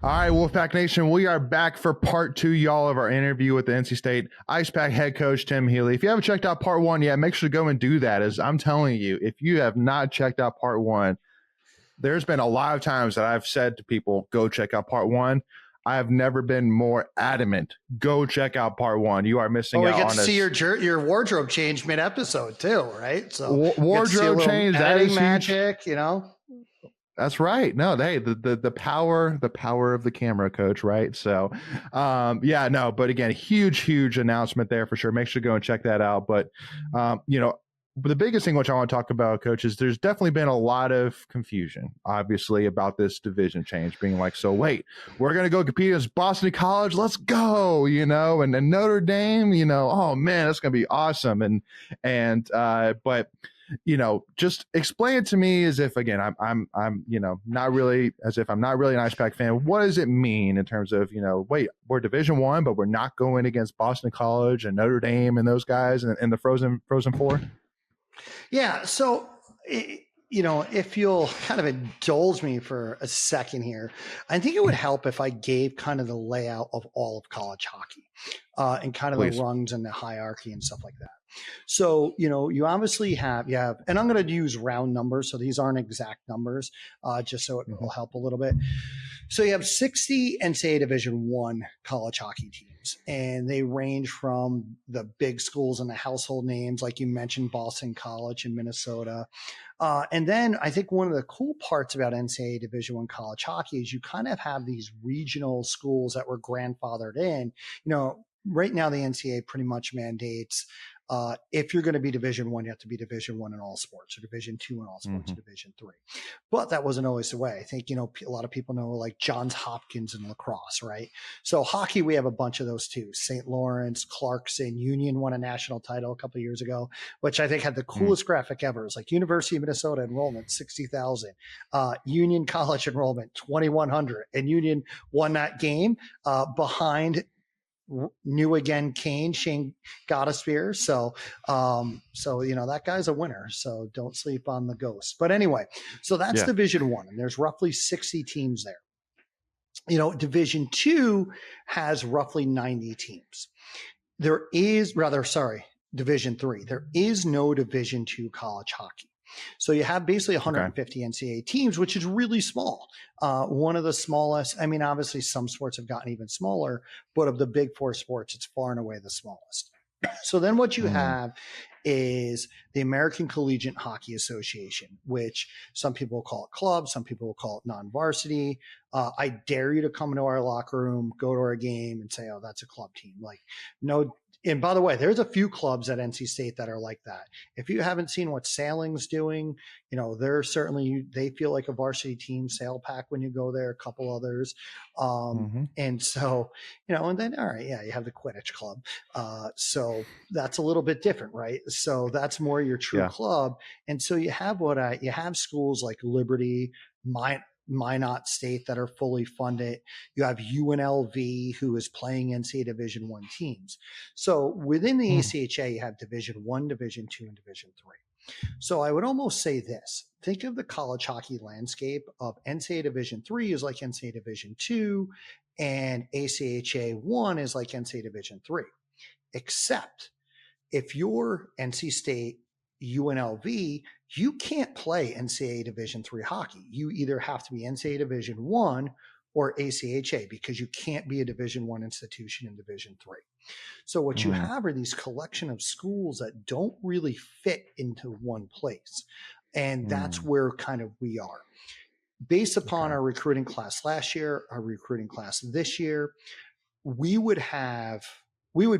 All right, Wolfpack Nation, we are back for part 2, y'all, of our interview with the NC State IcePack head coach, Tim Healy. If you haven't checked out part 1 yet, make sure to go and do that. As I'm telling you, if you have not checked out part 1, there's been a lot of times that I've said to people, go check out part 1. I have never been more adamant. Go check out part 1. You are missing out on this. We get to see your wardrobe change mid-episode too, right? So wardrobe change, that is magic, you know. That's right. No, hey, the power of the camera, coach, right? So but again, huge announcement there for sure. Make sure to go and check that out. But the biggest thing which I want to talk about, coach, is there's definitely been a lot of confusion, obviously, about this division change, being like, so wait, we're going to go compete against Boston College. Let's go, and Notre Dame, oh man, that's going to be awesome. But just explain it to me as if, again, I'm not really, as if I'm not really an IcePack fan. What does it mean in terms of, wait, we're Division I, but we're not going against Boston College and Notre Dame and those guys in the Frozen Four? Yeah. So, if you'll kind of indulge me for a second here, I think it would help if I gave kind of the layout of all of college hockey and kind of the rungs and the hierarchy and stuff like that. So, you obviously have, and I'm going to use round numbers. So these aren't exact numbers, just so it will help a little bit. So you have 60 NCAA Division I college hockey teams, and they range from the big schools and the household names, like you mentioned, Boston College in Minnesota. And then I think one of the cool parts about NCAA Division I college hockey is you kind of have these regional schools that were grandfathered in. Right now the NCAA pretty much mandates if you're going to be Division I, you have to be Division I in all sports, or Division II in all sports, or Division III. But that wasn't always the way. I think, a lot of people know like Johns Hopkins and lacrosse, right? So hockey, we have a bunch of those too. St. Lawrence, Clarkson, Union won a national title a couple of years ago, which I think had the coolest graphic ever. It's like University of Minnesota enrollment, 60,000. Union College enrollment, 2,100. And Union won that game behind New Again Kane, Shane Gottesbeer. So that guy's a winner. So don't sleep on the ghost. But anyway, so that's Division I, and there's roughly 60 teams there. Division II has roughly 90 teams. Division III. There is no Division II college hockey. So you have basically 150 NCAA teams, which is really small. One of the smallest. I mean, obviously some sports have gotten even smaller, but of the big four sports, it's far and away the smallest. So then what you have is the American Collegiate Hockey Association, which some people will call it club, some people will call it non-varsity. I dare you to come into our locker room, go to our game and say, oh, that's a club team. Like, no. And by the way, there's a few clubs at NC State that are like that. If you haven't seen what Sailing's doing, they're certainly, they feel like a varsity team. SailPack when you go there, a couple others. And so, and then, all right, you have the Quidditch club. So that's a little bit different, right? So that's more your true club. And so you have you have schools like Liberty, Minot State that are fully funded. You have UNLV, who is playing NCAA Division I teams. So within the ACHA, you have Division I, Division II, and Division III. So I would almost say this. Think of the college hockey landscape of NCAA Division III is like NCAA Division II, and ACHA 1 is like NCAA Division III. Except if you're NC State, UNLV, you can't play NCAA Division III hockey. You either have to be NCAA Division I or ACHA, because you can't be a Division I institution in Division III. So what you have are these collection of schools that don't really fit into one place. And that's where kind of we are. Based upon our recruiting class last year, our recruiting class this year, we would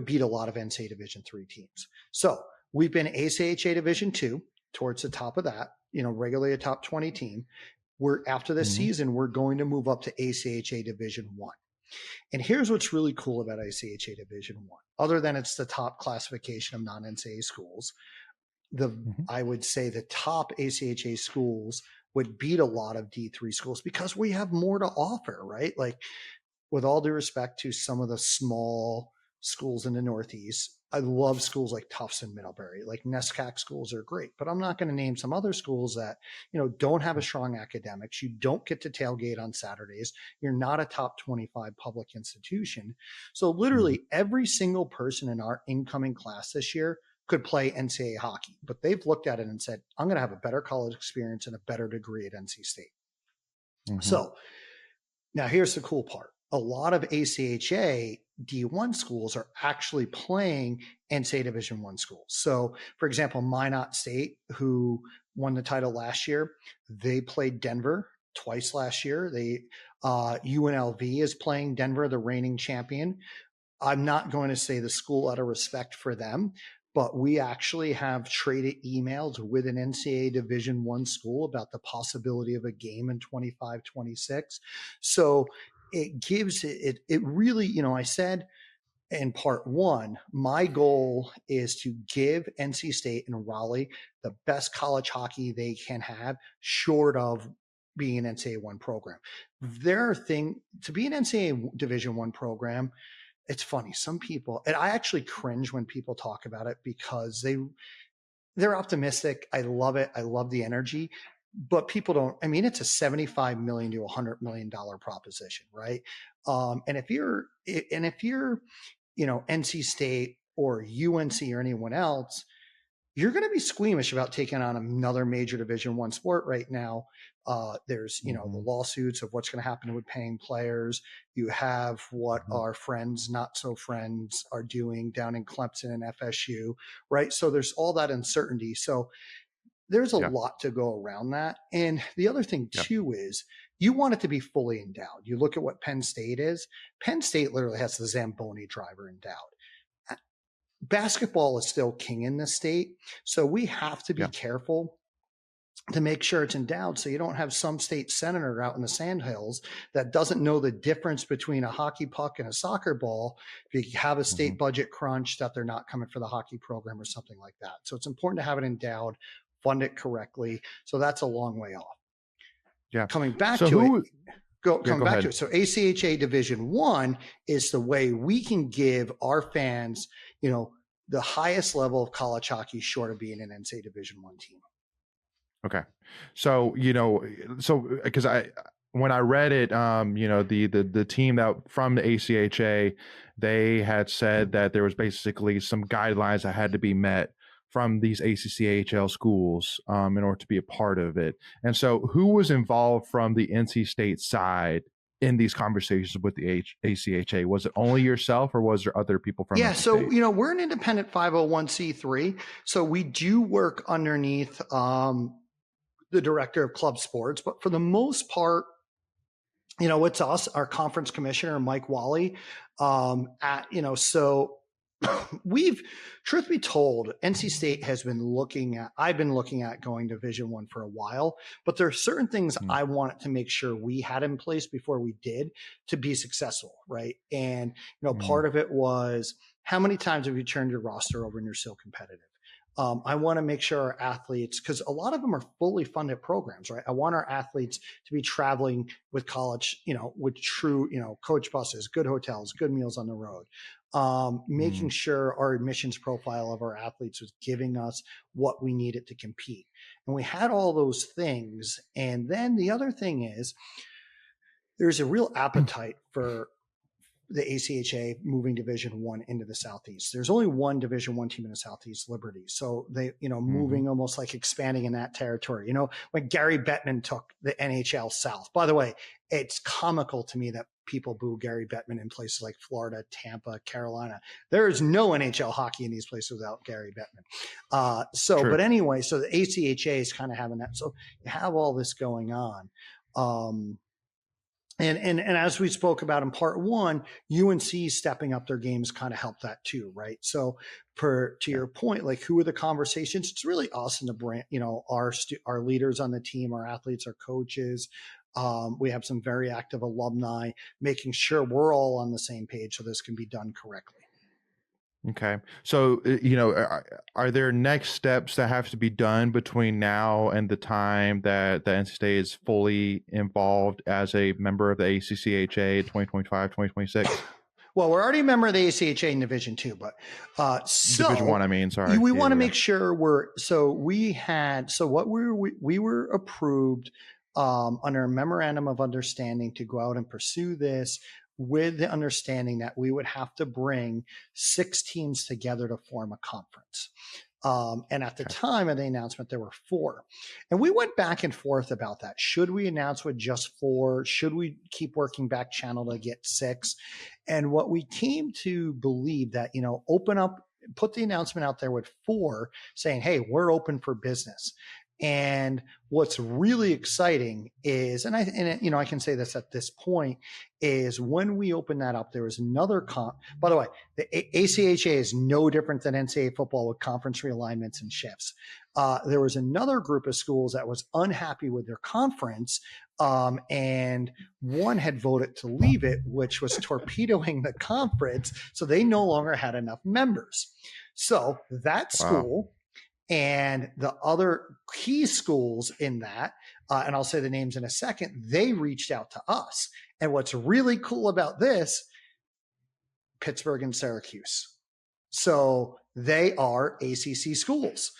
beat a lot of NCAA Division III teams. So we've been ACHA Division II towards the top of that, regularly a top 20 team. After this season, we're going to move up to ACHA Division I. And here's what's really cool about ACHA Division I, other than it's the top classification of non-NCAA schools. I would say the top ACHA schools would beat a lot of D3 schools because we have more to offer, right? Like, with all due respect to some of the small schools in the Northeast, I love schools like Tufts and Middlebury, like NESCAC schools are great, but I'm not going to name some other schools that, don't have a strong academics. You don't get to tailgate on Saturdays. You're not a top 25 public institution. So literally every single person in our incoming class this year could play NCAA hockey, but they've looked at it and said, I'm going to have a better college experience and a better degree at NC State. So now here's the cool part. A lot of ACHA D1 schools are actually playing NCAA Division I schools. So, for example, Minot State, who won the title last year, they played Denver twice last year. UNLV is playing Denver, the reigning champion. I'm not going to say the school out of respect for them, but we actually have traded emails with an NCAA Division I school about the possibility of a game in 25-26. So it gives it really, I said in part one, my goal is to give NC State and Raleigh the best college hockey they can have, short of being an NCAA I program. To be an NCAA Division I program, it's funny. Some people, and I actually cringe when people talk about it because they're optimistic. I love it. I love the energy, but people don't. I mean, it's a $75 million to $100 million proposition, right? And if you're, NC State or UNC or anyone else, you're going to be squeamish about taking on another major Division I sport right now. There's, the lawsuits of what's going to happen with paying players. You have what our friends, not so friends, are doing down in Clemson and FSU, right? So there's all that uncertainty. So there's a lot to go around that. And the other thing too is you want it to be fully endowed. You look at what Penn State is. Penn State literally has the Zamboni driver endowed. Basketball is still king in this state. So we have to be careful to make sure it's endowed, so you don't have some state senator out in the sandhills that doesn't know the difference between a hockey puck and a soccer ball. If you have a state budget crunch, that they're not coming for the hockey program or something like that. So it's important to have it endowed, fund it correctly. So that's a long way off. Yeah. Coming back to it. So ACHA Division I is the way we can give our fans, the highest level of college hockey, short of being an NCAA Division I team. Okay. So, because when I read it, the team that from the ACHA, they had said that there was basically some guidelines that had to be met from these ACCHL schools in order to be a part of it. And so who was involved from the NC State side in these conversations with the ACHA? Was it only yourself or was there other people from NC State? So, we're an independent 501c3. So we do work underneath the director of club sports, but for the most part, it's us, our conference commissioner, Mike Wally, so we've, truth be told, NC State has been I've been looking at going Division I for a while, but there are certain things I wanted to make sure we had in place before we did to be successful. Right. And, part of it was, how many times have you turned your roster over and you're still competitive? I want to make sure our athletes, because a lot of them are fully funded programs, right? I want our athletes to be traveling with college, with true, coach buses, good hotels, good meals on the road. Making sure our admissions profile of our athletes was giving us what we needed to compete. And we had all those things. And then the other thing is there's a real appetite for the ACHA moving Division I into the Southeast. There's only one Division I team in the Southeast, Liberty. So they, moving almost like expanding in that territory. When Gary Bettman took the NHL South. By the way, it's comical to me that people boo Gary Bettman in places like Florida, Tampa, Carolina. There is no NHL hockey in these places without Gary Bettman. But anyway, so the ACHA is kind of having that. So you have all this going on. And as we spoke about in part one, UNC stepping up their games kind of helped that too, right? So to your point, like who are the conversations? It's really us and the brand, our leaders on the team, our athletes, our coaches. We have some very active alumni, making sure we're all on the same page so this can be done correctly. Okay. So, are there next steps that have to be done between now and the time that the NC State is fully involved as a member of the ACCHA 2025, 2026? Well, we're already a member of the ACHA in Division 2, but Division 1, I mean, sorry. We want to make sure we were approved under a memorandum of understanding to go out and pursue this, with the understanding that we would have to bring 6 teams together to form a conference. And at the time of the announcement, there were 4. And we went back and forth about that. Should we announce with just 4? Should we keep working back channel to get 6? And what we came to believe that, put the announcement out there with 4 saying, hey, we're open for business. And what's really exciting is, I can say this at this point, is when we opened that up, there was another by the way, the ACHA is no different than NCAA football with conference realignments and shifts. There was another group of schools that was unhappy with their conference, and one had voted to leave it, which was torpedoing the conference. So they no longer had enough members. So that school and the other key schools in that, and I'll say the names in a second, they reached out to us. And what's really cool about this, Pittsburgh and Syracuse. So they are ACC schools.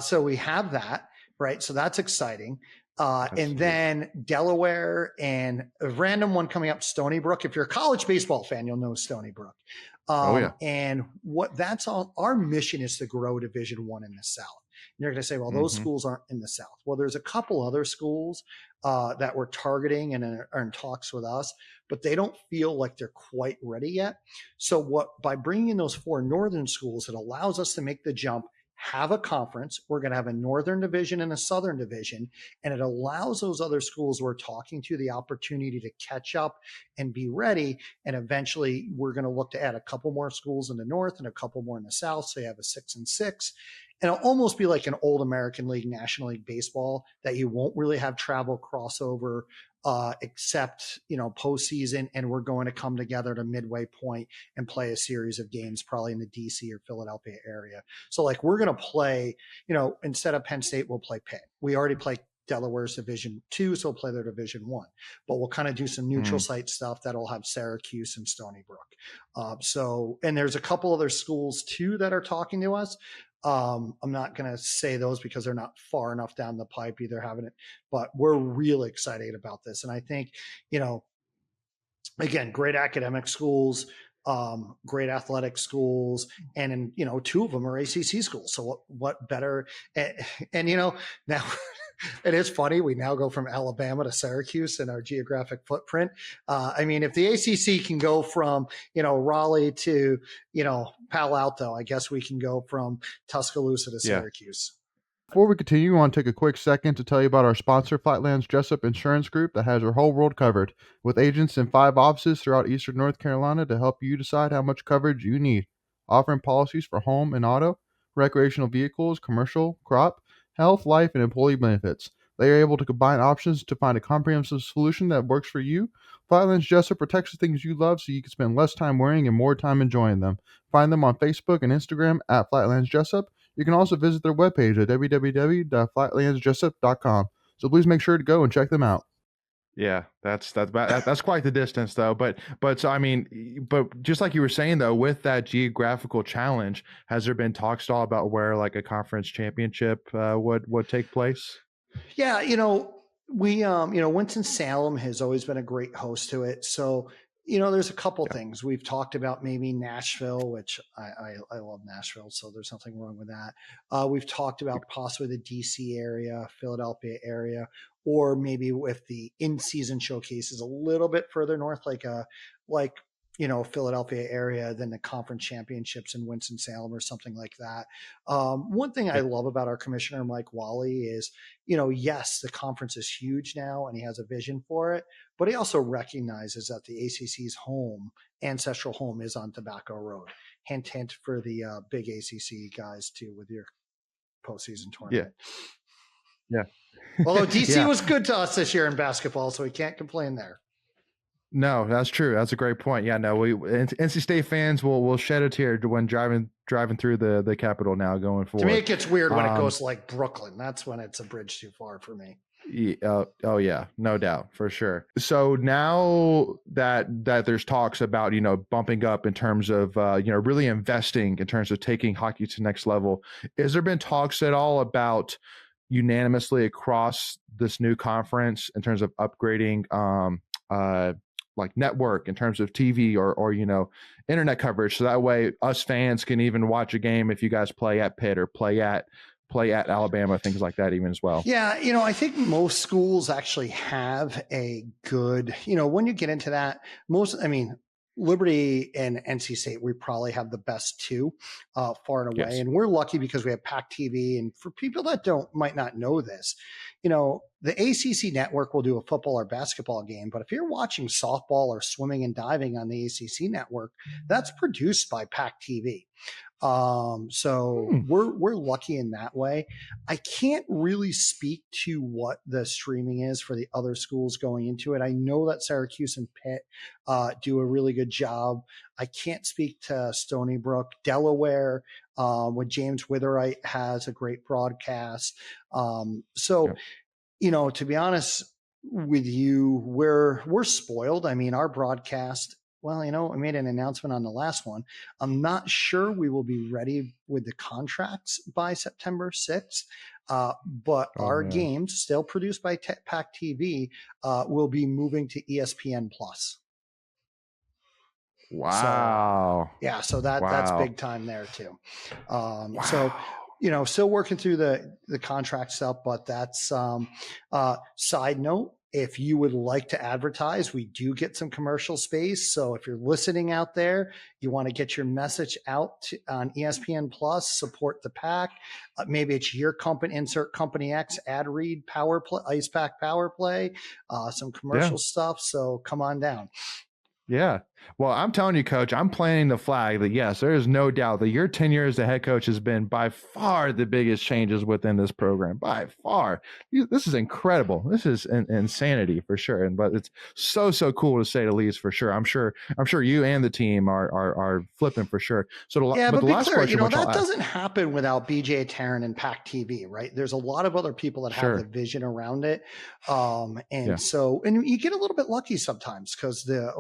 So we have that, right? So that's exciting. And then Delaware and a random one coming up, Stony Brook. If you're a college baseball fan, you'll know Stony Brook. And what that's all, our mission is to grow Division I in the South. And you're going to say, well, those schools aren't in the South. Well, there's a couple other schools that we're targeting and are in talks with us, but they don't feel like they're quite ready yet. So by bringing in those 4 northern schools, it allows us to make the jump, have a conference. We're going to have a northern division and a southern division, and it allows those other schools we're talking to the opportunity to catch up and be ready. And eventually we're going to look to add a couple more schools in the north and a couple more in the south. So you have a 6 and 6. And it'll almost be like an old American League, National League baseball, that you won't really have travel crossover except, postseason. And we're going to come together at a midway point and play a series of games, probably in the DC or Philadelphia area. So like we're going to play, instead of Penn State, we'll play Pitt. We already play Delaware's Division 2, so we'll play their Division 1. But we'll kind of do some neutral site stuff that'll have Syracuse and Stony Brook. And there's a couple other schools too that are talking to us. I'm not going to say those because they're not far enough down the pipe either, having it, but we're really excited about this. And I think, again, great academic schools, great athletic schools, and 2 of them are ACC schools. So what better? And now it is funny. We now go from Alabama to Syracuse in our geographic footprint. If the ACC can go from, Raleigh to, Palo Alto, I guess we can go from Tuscaloosa to Syracuse. Before we continue, I want to take a quick second to tell you about our sponsor, Flatlands Jessup Insurance Group, that has your whole world covered, with agents in 5 offices throughout eastern North Carolina to help you decide how much coverage you need. Offering policies for home and auto, recreational vehicles, commercial, crop, health, life, and employee benefits. They are able to combine options to find a comprehensive solution that works for you. Flatlands Jessup protects the things you love so you can spend less time worrying and more time enjoying them. Find them on Facebook and Instagram at Flatlands Jessup. You can also visit their webpage at www.flatlandsjessup.com. So please make sure to go and check them out. Yeah, that's quite the distance though. But just like you were saying though, with that geographical challenge, has there been talks at all about where like a conference championship would take place? Yeah, we Winston-Salem has always been a great host to it. So there's a couple things we've talked about, maybe Nashville, which I love Nashville, so there's nothing wrong with that. We've talked about possibly the DC area, Philadelphia area, or maybe with the in-season showcases a little bit further north, like Philadelphia area than the conference championships in Winston-Salem or something like that. One thing I love about our commissioner, Mike Wally, is, yes, the conference is huge now and he has a vision for it, but he also recognizes that the ACC's home, ancestral home, is on Tobacco Road. Hint, hint for the big ACC guys too with your postseason tournament. Yeah. Although DC was good to us this year in basketball, so we can't complain there. No, that's true. That's a great point. Yeah, no, we NC State fans will shed a tear when driving through the Capitol now going forward. To me, it gets weird when it goes like Brooklyn. That's when it's a bridge too far for me. Oh yeah, no doubt for sure. So now that there's talks about bumping up in terms of really investing in terms of taking hockey to the next level, has there been talks at all about unanimously across this new conference in terms of upgrading like network in terms of TV or internet coverage, so that way us fans can even watch a game if you guys play at Pitt or play at Alabama, things like that even as well? Yeah, I think most schools actually have a good, when you get into that, Liberty and NC State, we probably have the best two, far and away. Yes. And we're lucky because we have Pack TV. And for people that might not know this, the ACC network will do a football or basketball game. But if you're watching softball or swimming and diving on the ACC network, that's produced by Pack TV. So we're lucky in that way. I can't really speak to what the streaming is for the other schools going into it. I know that Syracuse and Pitt do a really good job. I can't speak to Stony Brook. Delaware, with James Witherite, has a great broadcast. To be honest with you, we're spoiled. I mean, our broadcast, well, I made an announcement on the last one. I'm not sure we will be ready with the contracts by September 6th, but our Man. games, still produced by Pack TV, will be moving to ESPN Plus. Wow. So that's big time there too. So still working through the contract stuff, but that's side note. If you would like to advertise, we do get some commercial space. So if you're listening out there, you want to get your message out on ESPN Plus, support the Pack. Maybe it's your company, insert company X, ad read, power play, IcePack power play, some commercial stuff. So come on down. Yeah. Well, I'm telling you, Coach, I'm planting the flag that, yes, there is no doubt that your tenure as the head coach has been by far the biggest changes within this program. By far. This is incredible. This is insanity for sure. But it's so cool to say the least for sure. I'm sure you and the team are flipping for sure. So but the be last clear, question, that doesn't happen without BJ Taryn and Pack TV, right? There's a lot of other people that have the vision around it. So you get a little bit lucky sometimes because the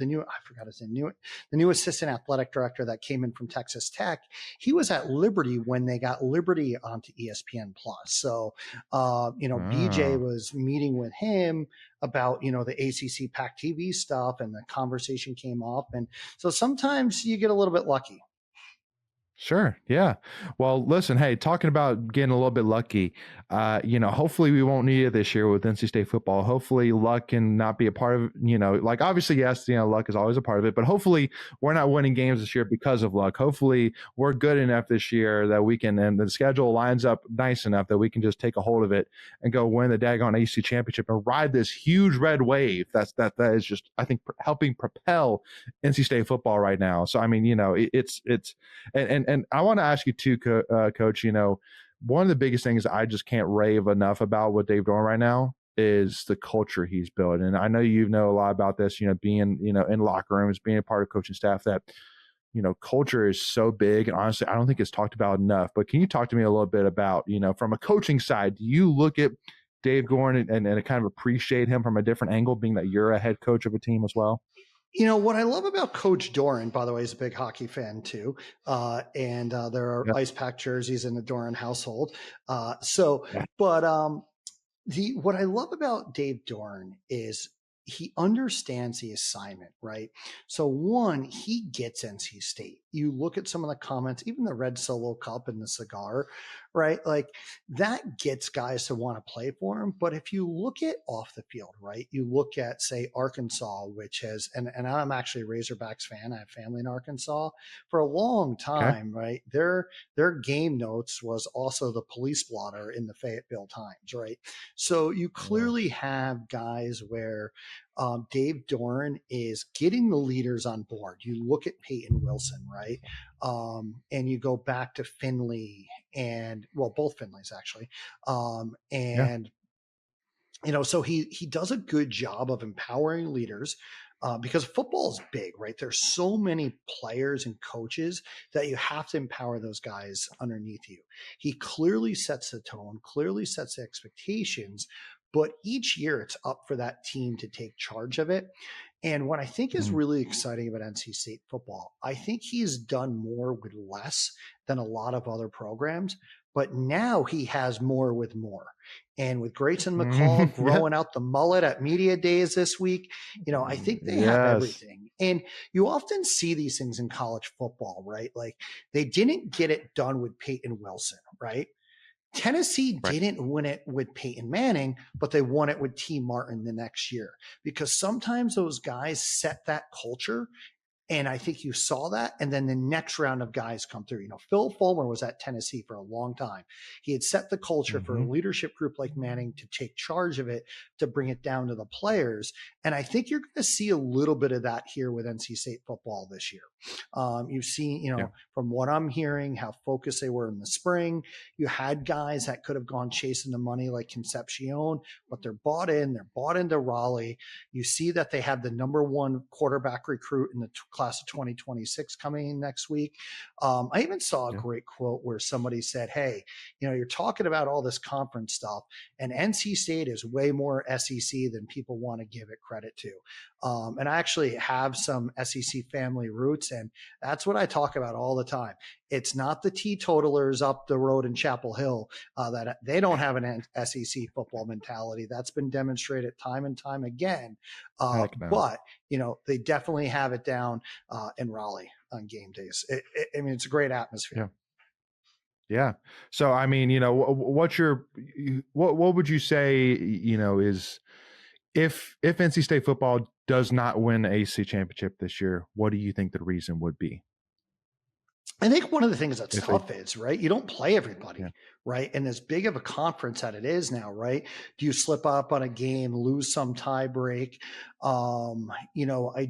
new, I forgot his name, the new assistant athletic director that came in from Texas Tech, he was at Liberty when they got Liberty onto ESPN Plus. So, BJ was meeting with him about, the ACC Pack TV stuff, and the conversation came up. And so sometimes you get a little bit lucky. Sure. Yeah. Well, listen, hey, talking about getting a little bit lucky, hopefully we won't need it this year with NC State football. Hopefully luck can not be a part of, like obviously, yes, luck is always a part of it, but hopefully we're not winning games this year because of luck. Hopefully we're good enough this year that we can, and the schedule lines up nice enough that we can just take a hold of it and go win the daggone ACC championship and ride this huge red wave. That is just, I think, helping propel NC State football right now. So, I mean, and I want to ask you too, Coach, one of the biggest things I just can't rave enough about what Dave doing right now is the culture he's built. And I know you know a lot about this, being, in locker rooms, being a part of coaching staff, that, culture is so big. And honestly, I don't think it's talked about enough. But can you talk to me a little bit about, from a coaching side, do you look at Dave Gorin and kind of appreciate him from a different angle, being that you're a head coach of a team as well? What I love about Coach Doran, by the way, is a big hockey fan too. And there are IcePack jerseys in the Doran household. What I love about Dave Doran is he understands the assignment, right? So one, he gets NC State. You look at some of the comments, even the red Solo cup and the cigar, right? Like that gets guys to want to play for him. But if you look at off the field, right? You look at, say, Arkansas, which has, and I'm actually a Razorbacks fan. I have family in Arkansas for a long time, right? Their game notes was also the police blotter in the Fayetteville Times, right? So you clearly have guys where Dave Doran is getting the leaders on board. You look at Peyton Wilson, right? And you go back to Finley and, well, both Finleys actually. So he does a good job of empowering leaders. Because football is big, right? There's so many players and coaches that you have to empower those guys underneath you. He clearly sets the tone, clearly sets the expectations, but each year it's up for that team to take charge of it. And what I think is really exciting about NC State football, I think he's done more with less than a lot of other programs, but now he has more with more. And with Grayson McCall growing out the mullet at media days this week, I think they have everything. And you often see these things in college football, right? Like they didn't get it done with Peyton Wilson, right? Tennessee didn't win it with Peyton Manning, but they won it with T. Martin the next year, because sometimes those guys set that culture. And I think you saw that. And then the next round of guys come through. Phil Fulmer was at Tennessee for a long time. He had set the culture for a leadership group like Manning to take charge of it, to bring it down to the players. And I think you're going to see a little bit of that here with NC State football this year. You've seen, from what I'm hearing, how focused they were in the spring. You had guys that could have gone chasing the money like Concepcion, but they're bought in. They're bought into Raleigh. You see that they have the number one quarterback recruit in the class of 2026 coming in next week. I even saw a great quote where somebody said, hey, you're talking about all this conference stuff, and NC State is way more SEC than people want to give it credit to. And I actually have some SEC family roots, and that's what I talk about all the time. It's not the teetotalers up the road in Chapel Hill that they don't have an SEC football mentality. That's been demonstrated time and time again. But, they definitely have it down in Raleigh on game days. It's a great atmosphere. Yeah. So, I mean, what would you say, is if NC State football does not win the ACC championship this year, what do you think the reason would be? I think one of the things that's tough is, right, you don't play everybody, right? And as big of a conference that it is now, right? Do you slip up on a game, lose some tie break? I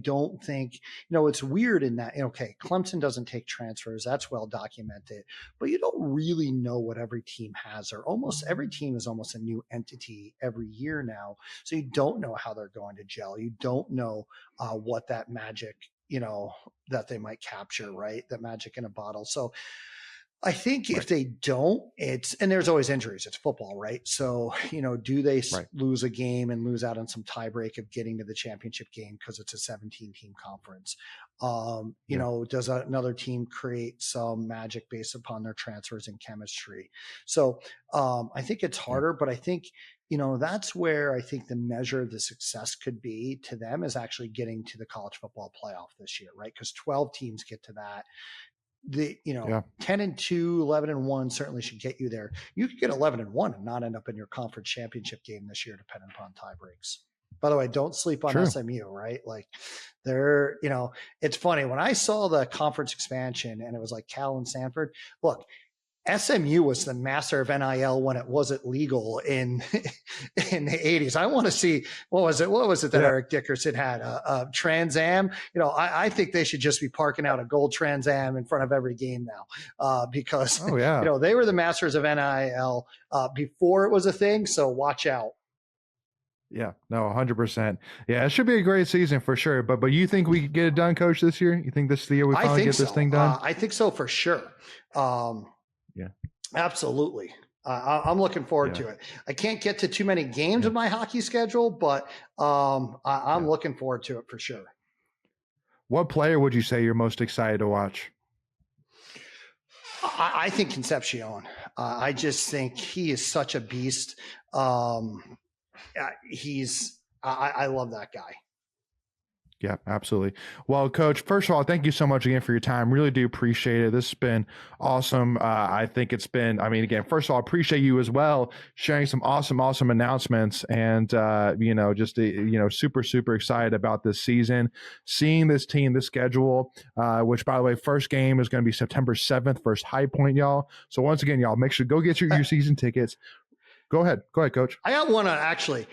don't think, it's weird in that, okay, Clemson doesn't take transfers. That's well documented, but you don't really know what every team has, or almost every team is almost a new entity every year now. So you don't know how they're going to gel. You don't know what that magic that they might capture, right? That magic in a bottle. So I think if they don't, and there's always injuries. It's football, right? So, do they lose a game and lose out on some tiebreak of getting to the championship game because it's a 17-team conference? Does another team create some magic based upon their transfers and chemistry? So I think it's harder, but I think, that's where I think the measure of the success could be to them is actually getting to the college football playoff this year, right? Because 12 teams get to that. 10-2, 11-1 certainly should get you there. You could get 11-1 and not end up in your conference championship game this year, depending upon tie breaks. By the way, don't sleep on SMU, right? Like they're, it's funny when I saw the conference expansion and it was like Cal and Sanford. Look, SMU was the master of NIL when it wasn't legal in the 80s. I want to see what was it that Eric Dickerson had a Trans Am. I think they should just be parking out a gold Trans Am in front of every game now because they were the masters of NIL before it was a thing. So watch out. Yeah, no, 100%. Yeah, it should be a great season for sure. But you think we could get it done, Coach, this year? You think this is the year we finally get this thing done? I think so for sure. Yeah, absolutely. I'm looking forward to it. I can't get to too many games of my hockey schedule, but I'm looking forward to it for sure. What player would you say you're most excited to watch? I think Concepcion. I just think he is such a beast. I love that guy. Yeah, absolutely. Well, Coach, first of all, thank you so much again for your time. Really do appreciate it. This has been awesome. I think it's been, again, first of all, appreciate you as well, sharing some awesome announcements and, super, super excited about this season, seeing this team, this schedule, which by the way, first game is going to be September 7th versus High Point, y'all. So once again, y'all make sure go get your season tickets. Go ahead, Coach. I got one actually.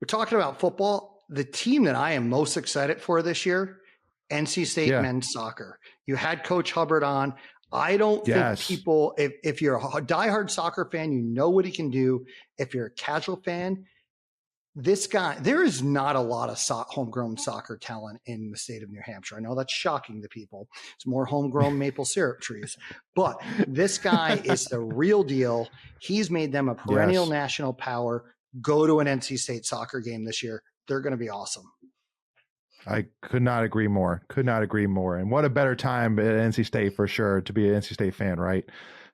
We're talking about football. The team that I am most excited for this year, NC State men's soccer. You had Coach Hubbard on. I don't think people, if you're a diehard soccer fan, you know what he can do. If you're a casual fan, this guy, there is not a lot of homegrown soccer talent in the state of New Hampshire. I know that's shocking to people. It's more homegrown maple syrup trees. But this guy is the real deal. He's made them a perennial national power. go to an NC State soccer game this year. They're going to be awesome. I could not agree more. Could not agree more. And what a better time at NC State for sure to be an NC State fan, right?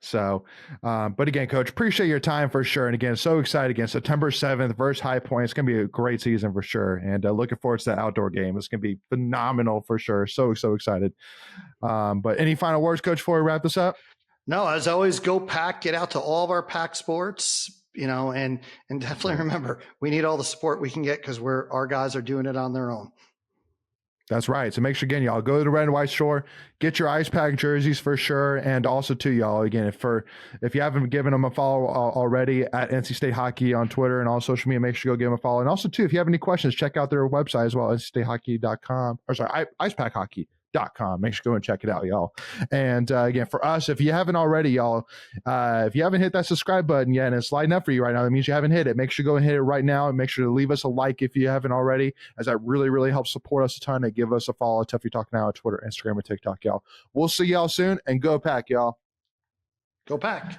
So, but again, Coach, appreciate your time for sure. And again, so excited again, September 7th versus High Point. It's going to be a great season for sure. And looking forward to that outdoor game. It's going to be phenomenal for sure. So excited. But any final words, Coach, before we wrap this up? No, as always, go Pack, get out to all of our Pack sports, and definitely remember, we need all the support we can get because our guys are doing it on their own. That's right. So make sure, again, y'all go to the Red and White store, get your IcePack jerseys for sure. And also too, y'all, again, if you haven't given them a follow already at NC State Hockey on Twitter and all social media, make sure you go give them a follow. And also too, if you have any questions, check out their website as well, ncstatehockey.com, or sorry, IcePackHockey.com. Make sure you go and check it out, y'all. And again, for us, if you haven't already, y'all, if you haven't hit that subscribe button yet and it's lighting up for you right now, that means you haven't hit it. Make sure you go and hit it right now, and make sure to leave us a like if you haven't already, as that really helps support us a ton. And give us a follow at Tuffy Talk now on Twitter, Instagram, and TikTok, y'all. We'll see y'all soon, and go Pack, y'all. Go Pack.